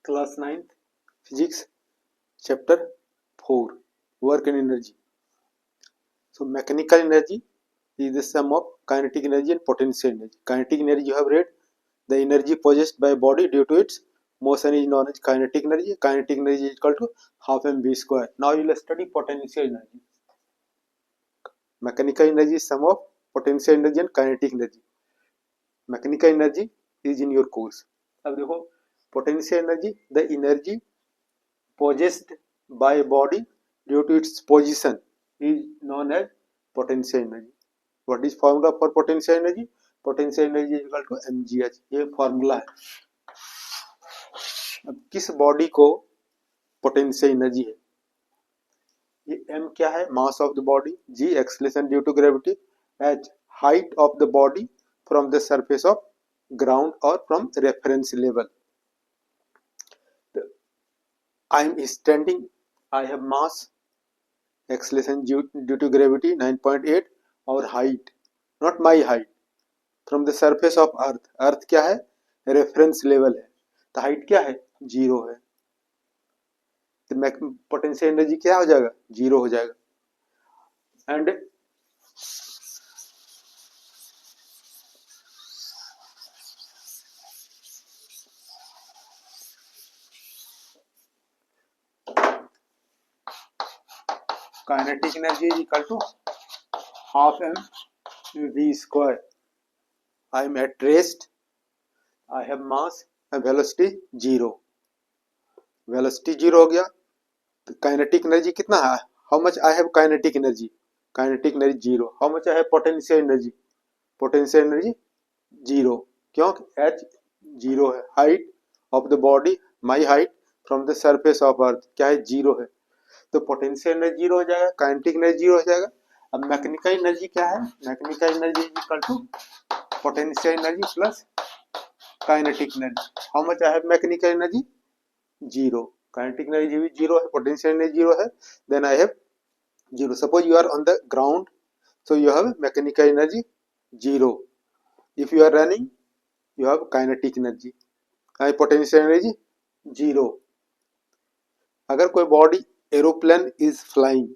Class 9th Physics Chapter 4 Work and Energy. So mechanical energy is the sum of kinetic energy and potential energy. Kinetic energy you have read, the energy possessed by body due to its motion is known as kinetic energy. Kinetic energy is equal to half mv square. Now you will study potential energy. Mechanical energy is sum of potential energy and kinetic energy. Mechanical energy is in your course. अब देखो potential energy, the energy possessed by a body due to its position is known as potential energy. What is formula for potential energy? Potential energy is equal to mgh. ये formula है. अब किस body को potential energy है? ये m क्या है? Mass of the body, g acceleration due to gravity, h height of the body from the surface of ground और from reference level. I am standing, I have mass, acceleration due to gravity 9.8 और height, not my height, from the surface of earth. earth क्या है? Reference level है, तो height क्या है? 0 है, तो पोटेंशियल एनर्जी क्या हो जाएगा? 0 हो जाएगा. And kinetic energy is equal to half mv square. I am at rest, I have mass and velocity 0. Velocity 0 हो गया, तो काइनेटिक एनर्जी कितना है? How much I have kinetic energy? Kinetic energy 0. How much I have potential energy? Potential energy 0. क्यों? h 0 है. Height of the body, my height from the surface of earth क्या है? 0 है, तो पोटेंशियल एनर्जी 0 हो जाएगा, काइनेटिक एनर्जी 0 हो जाएगा. अब मैकेनिकल एनर्जी क्या है? Mechanical energy is equal to potential energy plus kinetic energy. How much I have mechanical energy? 0. Kinetic energy भी 0 है, पोटेंशियल एनर्जी 0 है, then I have 0. Suppose you are on the ground, so you have mechanical energy 0. if you are running, you have kinetic energy and potential energy 0. अगर कोई body aeroplane is flying,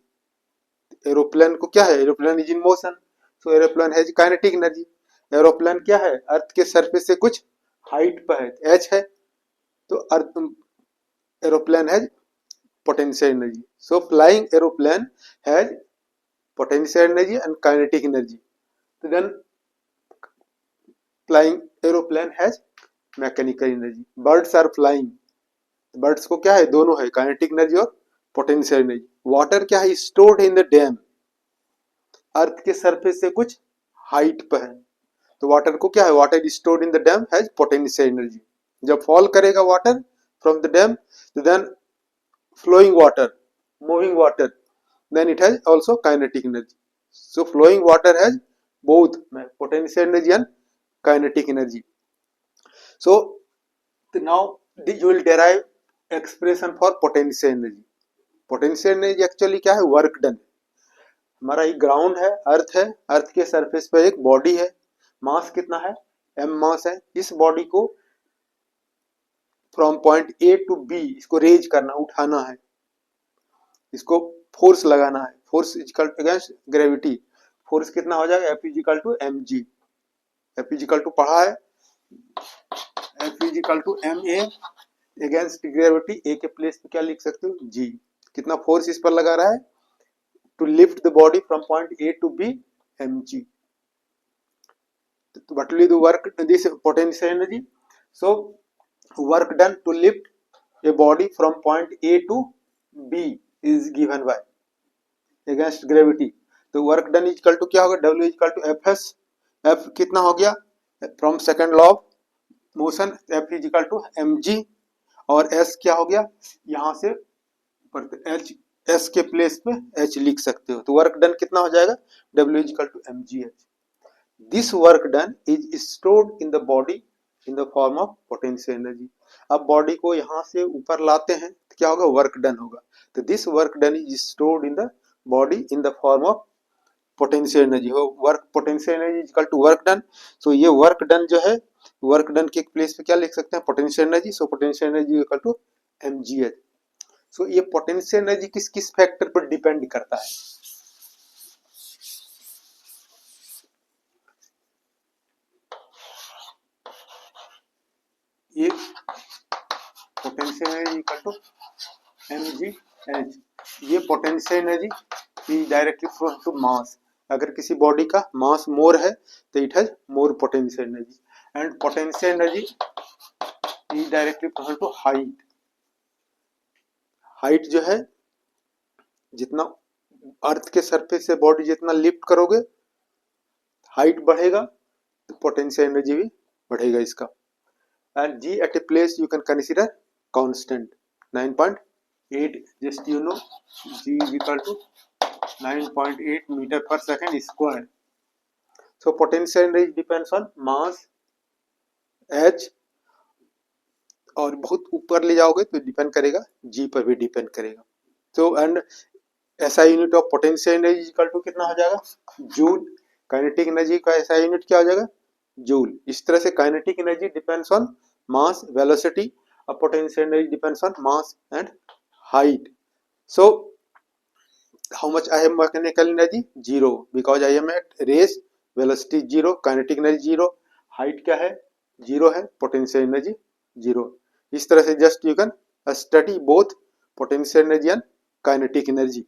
aeroplane को क्या है? Aeroplane is in motion, so aeroplane has kinetic energy. Aeroplane क्या है? अर्थ के surface से कुछ हाइट पर है, h है, तो अर्थ aeroplane has potential energy. So flying aeroplane has potential energy and kinetic energy. So then flying aeroplane has mechanical energy. Birds are flying. Birds को क्या है? दोनों है, kinetic energy और potential energy. Water क्या है? Stored in the dam. अर्थ के surface से कुछ हाइट पर है, तो वाटर को क्या है? Water is stored in the dam has potential energy. जब फॉल करेगा वाटर from the dam, तो then flowing water, moving water, then it has also kinetic energy. So flowing water has both potential energy and kinetic energy. So now you will derive expression for potential energy. Potential energy actually क्या है? Work done. हमारा ये ground है, अर्थ है, अर्थ के surface पे एक body है, मास कितना है? m मास है. इस बॉडी को from point A to B इसको रेज करना, उठाना है, इसको फोर्स लगाना है. Force equal to against gravity, force कितना हो जाएगा? F equal to mg. F equal to पढ़ा है, F equal to ma against gravity. A के प्लेस पे क्या लिख सकते हो? g. कितना फोर्स इस पर लगा रहा है? To lift the body from point A to B, mg. What will be the work? This potential energy. So work done to lift a body from point A to B is given by against gravity. तो work done equal to क्या होगा? W equal to F S. F कितना हो गया? From second law of motion, F is equal to mg, और s क्या हो गया? यहाँ से h, s के प्लेस पे h लिख सकते हो, तो वर्क डन कितना हो जाएगा? W is equal to mgh. This work done is stored in the body in the form of potential energy. अब बॉडी को यहाँ से ऊपर लाते हैं तो क्या होगा? वर्क डन होगा. तो this work done is stored in the body in the form of potential energy. हो work potential energy equal to work done. So ये वर्क डन जो है वर्क डन के प्लेस पे क्या लिख सकते हैं, potential energy. So potential energy equal to mgh। So ये पोटेंशियल एनर्जी किस किस फैक्टर पर डिपेंड करता है, ये potential energy equal to mgh। ये potential energy is directly flow to mass. अगर किसी बॉडी का मास मोर है तो it has more potential energy, and potential energy is directly proportional to height. Height जो है, जितना अर्थ के सरफेस से बॉडी जितना लिफ्ट करोगे, हाइट बढ़ेगा तो पोटेंशियल एनर्जी भी बढ़ेगा इसका। And G at a place you can consider constant 9.8, just you know G is equal to 9.8 metre per second square. So potential energy depends on mass H, और बहुत ऊपर ले जाओगे तो डिपेंड करेगा जी पर भी डिपेंड करेगा। तो एंड ऐसा unit of potential energy equal to कितना हो जाएगा, जूल। काइनेटिक एनर्जी का ऐसा यूनिट क्या हो जाएगा, जूल। इस तरह से kinetic energy depends on mass velocity, और potential energy depends on mass and height. So how much I have mechanical energy, zero, because I am at rest, velocity zero, kinetic energy zero, height क्या है, zero है, potential energy zero. इस तरह से just you can study both potential energy and kinetic energy.